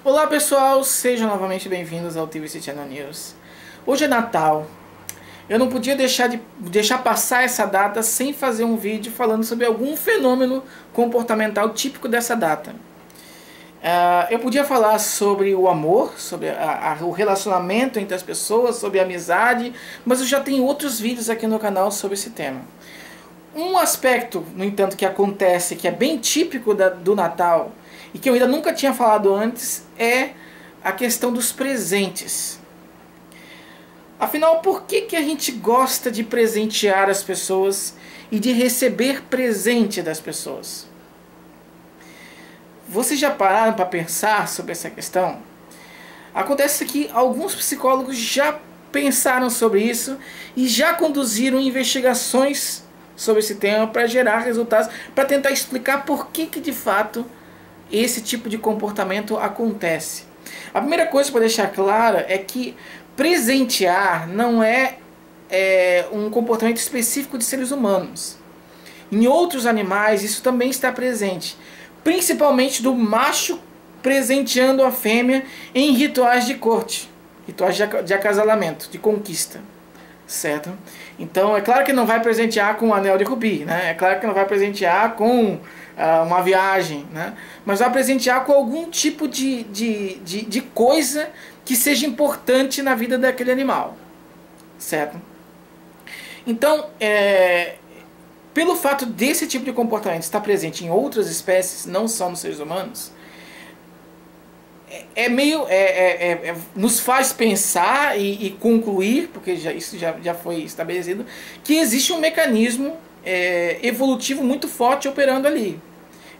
Olá pessoal, sejam novamente bem-vindos ao TVC Channel News. Hoje é Natal. Eu não podia deixar passar essa data sem fazer um vídeo falando sobre algum fenômeno comportamental típico dessa data. Eu podia falar sobre o amor, sobre o relacionamento entre as pessoas, sobre a amizade, mas eu já tenho outros vídeos aqui no canal sobre esse tema. Um aspecto, no entanto, que acontece, que é bem típico do Natal, e que eu ainda nunca tinha falado antes, é a questão dos presentes. Afinal, por que a gente gosta de presentear as pessoas e de receber presente das pessoas? Vocês já pararam para pensar sobre essa questão? Acontece que alguns psicólogos já pensaram sobre isso e já conduziram investigações sobre esse tema para gerar resultados, para tentar explicar por que de fato esse tipo de comportamento acontece. A primeira coisa para deixar clara é que presentear não é um comportamento específico de seres humanos. Em outros animais isso também está presente, principalmente do macho presenteando a fêmea em rituais de corte, rituais de acasalamento, de conquista, certo? Então é claro que não vai presentear com um anel de rubi, né? É claro que não vai presentear com uma viagem, né? Mas vai presentear com algum tipo de coisa que seja importante na vida daquele animal, certo? Então, pelo fato desse tipo de comportamento estar presente em outras espécies, não só nos seres humanos, nos faz pensar e concluir, porque isso já foi estabelecido, que existe um mecanismo evolutivo muito forte operando ali.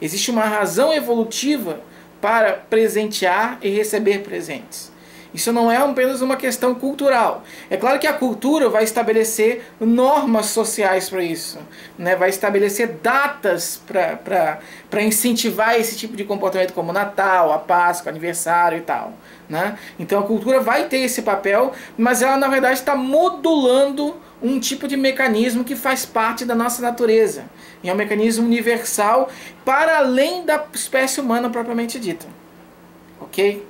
Existe uma razão evolutiva para presentear e receber presentes. Isso não é apenas uma questão cultural. É claro que a cultura vai estabelecer normas sociais para isso, né? Vai estabelecer datas para incentivar esse tipo de comportamento, como Natal, a Páscoa, aniversário e tal, né? Então a cultura vai ter esse papel, mas ela na verdade está modulando um tipo de mecanismo que faz parte da nossa natureza. E é um mecanismo universal para além da espécie humana propriamente dita. Ok?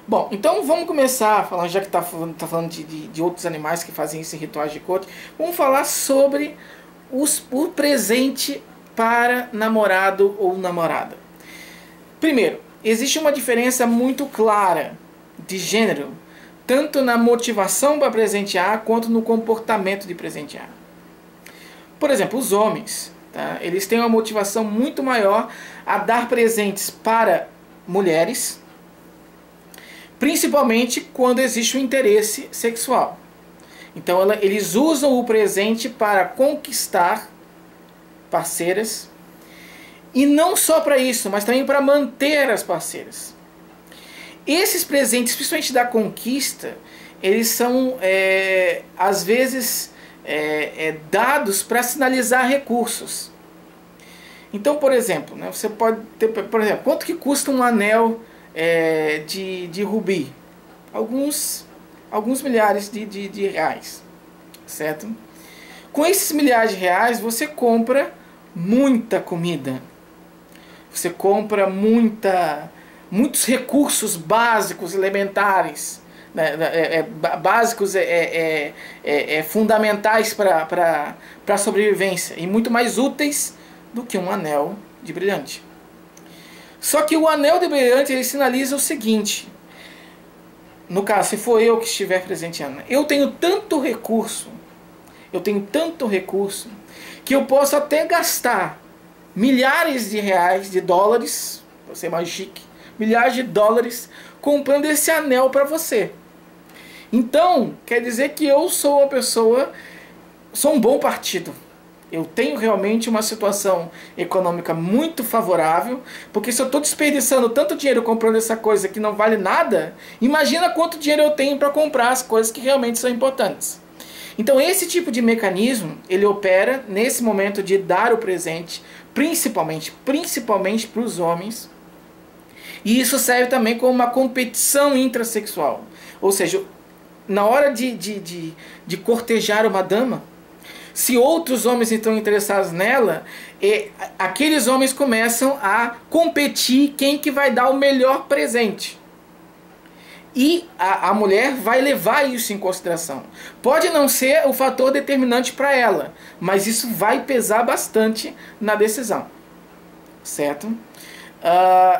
Bom, então vamos começar, falando, já que está falando de outros animais que fazem isso em rituais de corte, vamos falar sobre o presente para namorado ou namorada. Primeiro, existe uma diferença muito clara de gênero, tanto na motivação para presentear, quanto no comportamento de presentear. Por exemplo, os homens, tá? Eles têm uma motivação muito maior a dar presentes para mulheres, principalmente quando existe um interesse sexual. Então eles usam o presente para conquistar parceiras, e não só para isso, mas também para manter as parceiras. Esses presentes, principalmente da conquista, eles são às vezes dados para sinalizar recursos. Então, por exemplo, né, você pode ter, por exemplo, quanto que custa um anel de rubi? Alguns milhares de reais, certo? Com esses milhares de reais você compra muita comida, você compra muitos recursos básicos, elementares, né, básicos, fundamentais para a sobrevivência, e muito mais úteis do que um anel de brilhante. Só que o anel de brilhante ele sinaliza o seguinte: no caso, se for eu que estiver presenteando, eu tenho tanto recurso, que eu posso até gastar milhares de reais, de dólares, para ser mais chique, milhares de dólares comprando esse anel para você. Então, quer dizer que eu sou uma pessoa, sou um bom partido. Eu tenho realmente uma situação econômica muito favorável, porque se eu estou desperdiçando tanto dinheiro comprando essa coisa que não vale nada, imagina quanto dinheiro eu tenho para comprar as coisas que realmente são importantes. Então esse tipo de mecanismo, ele opera nesse momento de dar o presente, principalmente para os homens, e isso serve também como uma competição intrasexual. Ou seja, na hora de cortejar uma dama, se outros homens estão interessados nela, aqueles homens começam a competir quem que vai dar o melhor presente. E a mulher vai levar isso em consideração. Pode não ser o fator determinante para ela, mas isso vai pesar bastante na decisão. Certo?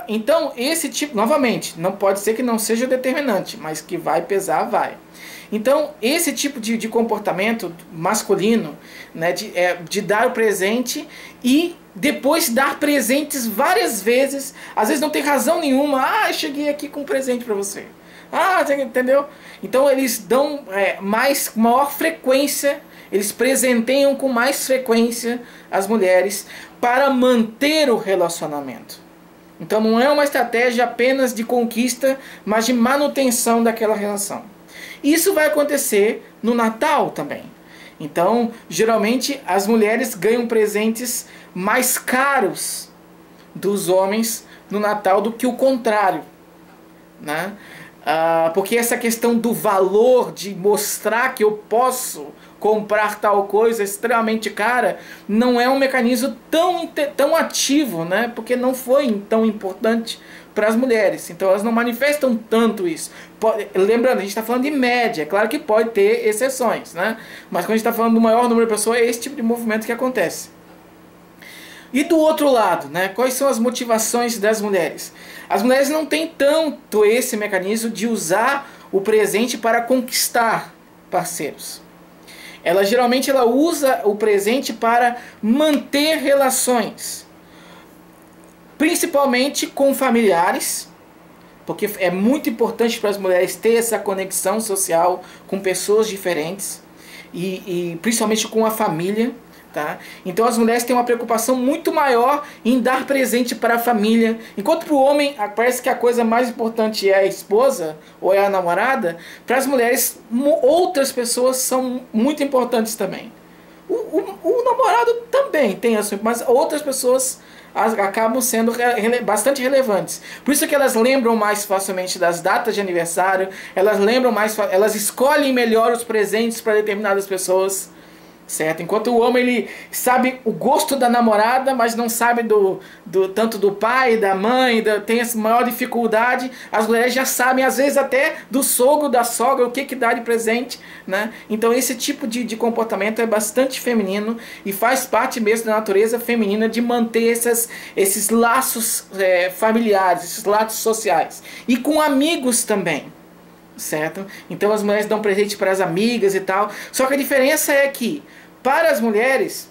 Então, esse tipo, novamente, não pode ser que não seja determinante, mas que vai pesar, vai. Então, esse tipo de comportamento masculino, né, de dar o presente e depois dar presentes várias vezes, às vezes não tem razão nenhuma. Ah, eu cheguei aqui com um presente para você. Ah, entendeu? Então eles dão maior frequência, eles presenteiam com mais frequência as mulheres para manter o relacionamento. Então não é uma estratégia apenas de conquista, mas de manutenção daquela relação. Isso vai acontecer no Natal também. Então, geralmente as mulheres ganham presentes mais caros dos homens no Natal do que o contrário, né? Porque essa questão do valor, de mostrar que eu posso comprar tal coisa extremamente cara, não é um mecanismo tão ativo, né? Porque não foi tão importante para as mulheres. Então elas não manifestam tanto isso. Lembrando, a gente está falando de média, é claro que pode ter exceções, né? Mas quando a gente está falando do maior número de pessoas, é esse tipo de movimento que acontece. E do outro lado, né, quais são as motivações das mulheres? As mulheres não têm tanto esse mecanismo de usar o presente para conquistar parceiros. Geralmente ela usa o presente para manter relações, principalmente com familiares, porque é muito importante para as mulheres ter essa conexão social com pessoas diferentes e principalmente com a família. Tá? Então as mulheres têm uma preocupação muito maior em dar presente para a família. Enquanto para o homem parece que a coisa mais importante é a esposa ou é a namorada, para as mulheres outras pessoas são muito importantes também. O namorado também tem assunto, mas outras pessoas acabam sendo bastante relevantes. Por isso que elas lembram mais facilmente das datas de aniversário, elas escolhem melhor os presentes para determinadas pessoas. Certo? Enquanto o homem ele sabe o gosto da namorada, mas não sabe tanto do pai, da mãe, tem essa maior dificuldade, as mulheres já sabem, às vezes até do sogro, da sogra, o que dá de presente, né? Então esse tipo de comportamento é bastante feminino e faz parte mesmo da natureza feminina de manter esses laços familiares, esses laços sociais. E com amigos também. Certo? Então as mulheres dão presente para as amigas e tal. Só que a diferença é que para as mulheres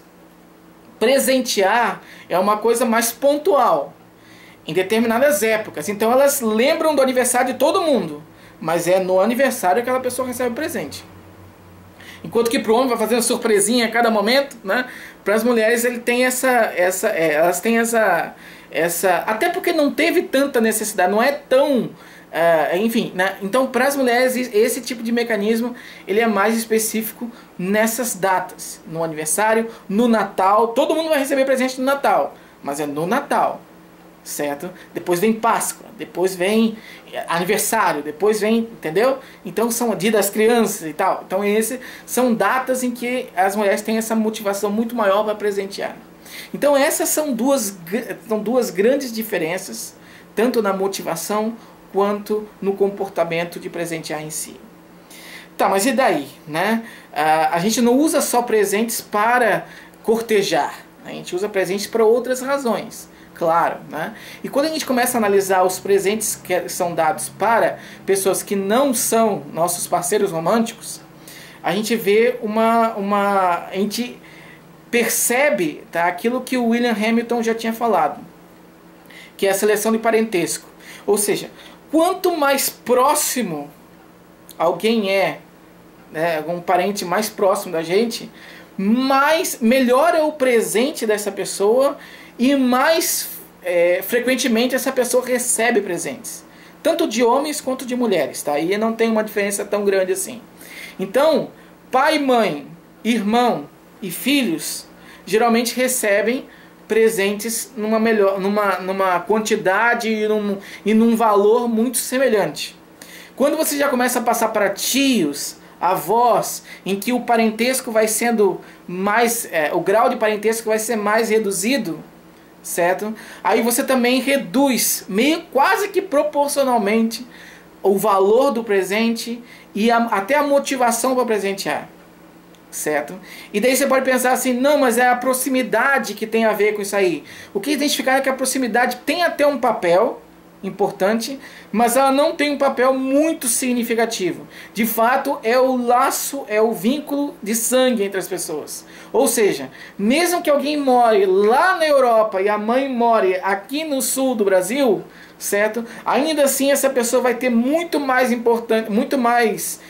presentear é uma coisa mais pontual em determinadas épocas. Então elas lembram do aniversário de todo mundo, mas é no aniversário que aquela pessoa recebe o presente. Enquanto que para o homem vai fazendo surpresinha a cada momento, né? Para as mulheres ele tem elas têm essa até porque não teve tanta necessidade, não é tão enfim, né? Então para as mulheres esse tipo de mecanismo ele é mais específico nessas datas, no aniversário, no Natal. Todo mundo vai receber presente no Natal, mas é no Natal, certo? Depois vem Páscoa, depois vem aniversário, depois vem, entendeu? Então são o dia das crianças e tal. Então são datas em que as mulheres têm essa motivação muito maior para presentear. Então essas são duas grandes diferenças, tanto na motivação quanto no comportamento de presentear em si. Tá, mas e daí, né? A gente não usa só presentes para cortejar, né? A gente usa presentes para outras razões, claro, né? E quando a gente começa a analisar os presentes que são dados para pessoas que não são nossos parceiros românticos, a gente vê a gente percebe, tá, aquilo que o William Hamilton já tinha falado, que é a seleção de parentesco. Ou seja, quanto mais próximo alguém né, um parente mais próximo da gente, melhor é o presente dessa pessoa e mais frequentemente essa pessoa recebe presentes. Tanto de homens quanto de mulheres, tá? E não tem uma diferença tão grande assim. Então, pai, mãe, irmão e filhos geralmente recebem presentes numa quantidade e num valor muito semelhante. Quando você já começa a passar para tios, avós, em que o parentesco vai sendo mais, o grau de parentesco vai ser mais reduzido, certo? Aí você também reduz, meio quase que proporcionalmente, o valor do presente e até a motivação para presentear, certo? E daí você pode pensar assim, não, mas é a proximidade que tem a ver com isso aí. O que identificar é que a proximidade tem até um papel importante, mas ela não tem um papel muito significativo. De fato, é o laço, é o vínculo de sangue entre as pessoas. Ou seja, mesmo que alguém more lá na Europa e a mãe more aqui no sul do Brasil, certo? Ainda assim essa pessoa vai ter muito mais importante, muito mais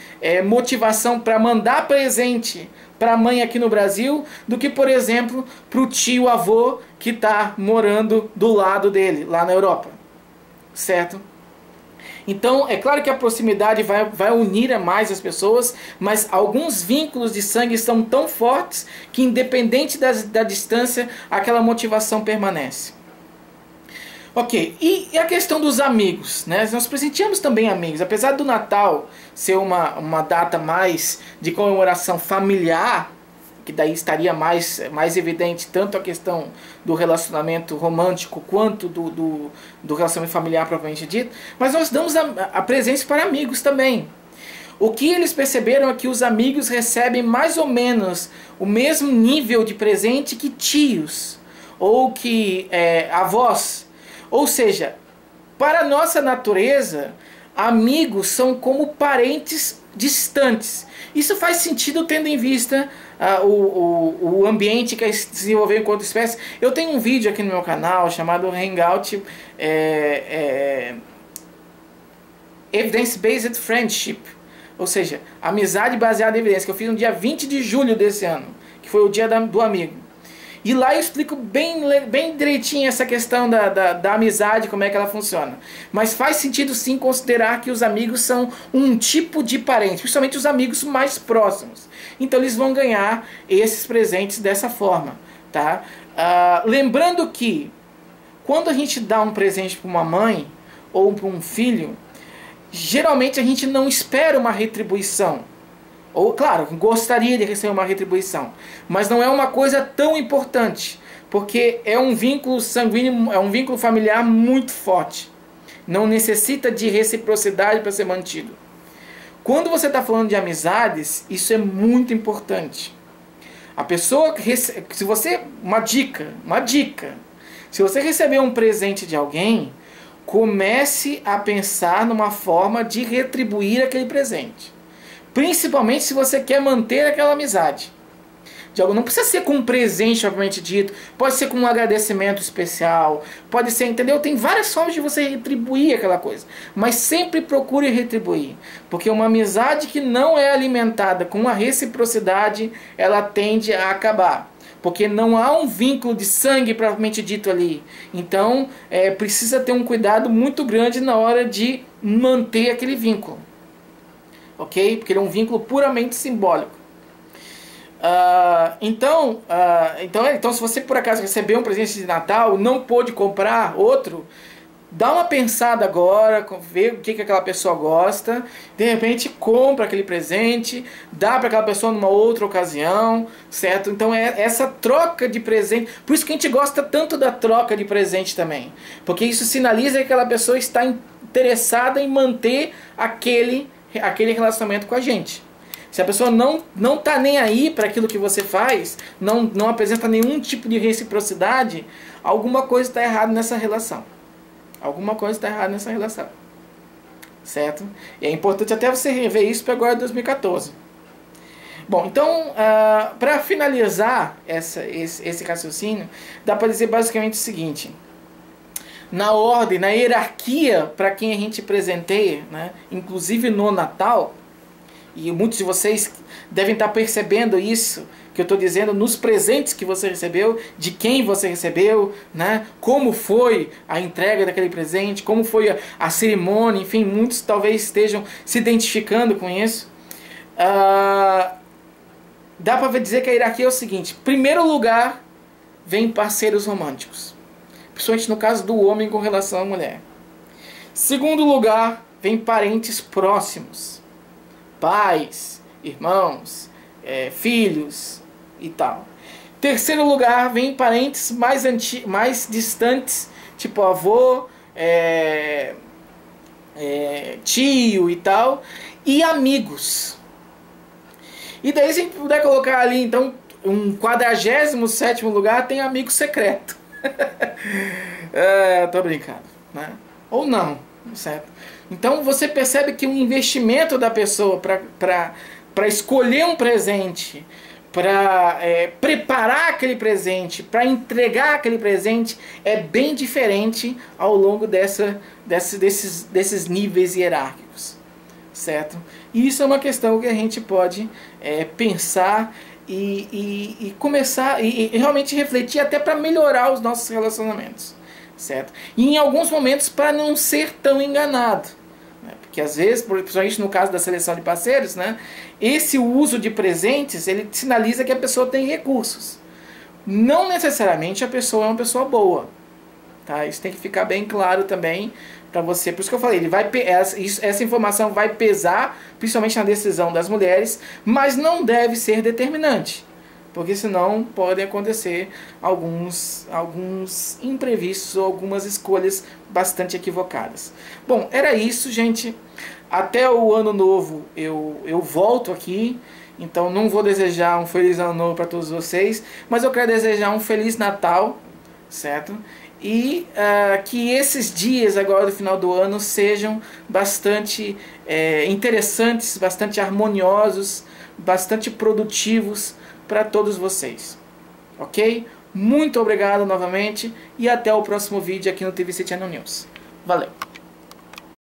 motivação para mandar presente para a mãe aqui no Brasil do que, por exemplo, para o tio avô que está morando do lado dele, lá na Europa. Certo? Então, é claro que a proximidade vai unir mais as pessoas, mas alguns vínculos de sangue são tão fortes que, independente da distância, aquela motivação permanece. Ok, e a questão dos amigos, né? Nós presenteamos também amigos, apesar do Natal ser uma data mais de comemoração familiar, que daí estaria mais evidente tanto a questão do relacionamento romântico quanto do relacionamento familiar propriamente dito, mas nós damos a presença para amigos também. O que eles perceberam é que os amigos recebem mais ou menos o mesmo nível de presente que tios ou que avós. Ou seja, para a nossa natureza, amigos são como parentes distantes. Isso faz sentido tendo em vista o ambiente que se desenvolveu enquanto espécie. Eu tenho um vídeo aqui no meu canal chamado Hangout Evidence Based Friendship, ou seja, amizade baseada em evidência, que eu fiz no dia 20 de julho desse ano, que foi o dia do amigo. E lá eu explico bem direitinho essa questão da amizade, como é que ela funciona. Mas faz sentido sim considerar que os amigos são um tipo de parente, principalmente os amigos mais próximos. Então eles vão ganhar esses presentes dessa forma, tá? Lembrando que quando a gente dá um presente para uma mãe ou para um filho, geralmente a gente não espera uma retribuição. Ou, claro, gostaria de receber uma retribuição, mas não é uma coisa tão importante, porque é um vínculo sanguíneo, é um vínculo familiar muito forte. Não necessita de reciprocidade para ser mantido. Quando você está falando de amizades, isso é muito importante. A pessoa, se você, uma dica, se você receber um presente de alguém, comece a pensar numa forma de retribuir aquele presente. Principalmente se você quer manter aquela amizade. Não precisa ser com um presente, propriamente dito. Pode ser com um agradecimento especial. Pode ser, entendeu? Tem várias formas de você retribuir aquela coisa. Mas sempre procure retribuir. Porque uma amizade que não é alimentada com uma reciprocidade, ela tende a acabar. Porque não há um vínculo de sangue, propriamente dito, ali. Então, precisa ter um cuidado muito grande na hora de manter aquele vínculo. Ok? Porque ele é um vínculo puramente simbólico. Então, se você por acaso recebeu um presente de Natal, não pôde comprar outro, dá uma pensada agora, vê o que aquela pessoa gosta, de repente compra aquele presente, dá para aquela pessoa numa outra ocasião, certo? Então é essa troca de presente, por isso que a gente gosta tanto da troca de presente também, porque isso sinaliza que aquela pessoa está interessada em manter aquele relacionamento com a gente. Se a pessoa não tá nem aí para aquilo que você faz, não apresenta nenhum tipo de reciprocidade, alguma coisa está errada nessa relação. Alguma coisa está errada nessa relação. Certo? E é importante até você rever isso para agora 2014. Bom, então, para finalizar esse raciocínio, dá para dizer basicamente o seguinte. Na ordem, na hierarquia para quem a gente presenteia, né? Inclusive no Natal, e muitos de vocês devem estar percebendo isso que eu estou dizendo nos presentes que você recebeu, de quem você recebeu, né? Como foi a entrega daquele presente, como foi a cerimônia, enfim, muitos talvez estejam se identificando com isso. Dá para dizer que a hierarquia é o seguinte: primeiro lugar vem parceiros românticos, principalmente no caso do homem com relação à mulher. Segundo lugar vem parentes próximos, pais, irmãos, filhos e tal. Terceiro lugar vem parentes mais distantes, tipo avô, tio e tal, e amigos. E daí, se a gente puder colocar ali, então, um 47º lugar, tem amigo secreto. Tô brincando, né? Ou não, certo? Então você percebe que o investimento da pessoa para escolher um presente, para preparar aquele presente, para entregar aquele presente, é bem diferente ao longo desses níveis hierárquicos, certo? E isso é uma questão que a gente pode pensar e começar e realmente refletir até para melhorar os nossos relacionamentos, certo? E em alguns momentos para não ser tão enganado, né? Porque às vezes, principalmente no caso da seleção de parceiros, né, esse uso de presentes, ele sinaliza que a pessoa tem recursos. Não necessariamente a pessoa é uma pessoa boa, tá? Isso tem que ficar bem claro também para você. Por isso que eu falei, essa informação vai pesar, principalmente na decisão das mulheres, mas não deve ser determinante, porque senão podem acontecer alguns imprevistos ou algumas escolhas bastante equivocadas. Bom, era isso, gente. Até o ano novo eu volto aqui, então não vou desejar um feliz ano novo para todos vocês, mas eu quero desejar um feliz Natal, certo? E que esses dias agora do final do ano sejam bastante interessantes, bastante harmoniosos, bastante produtivos para todos vocês. Ok? Muito obrigado novamente e até o próximo vídeo aqui no TVC Channel News. Valeu!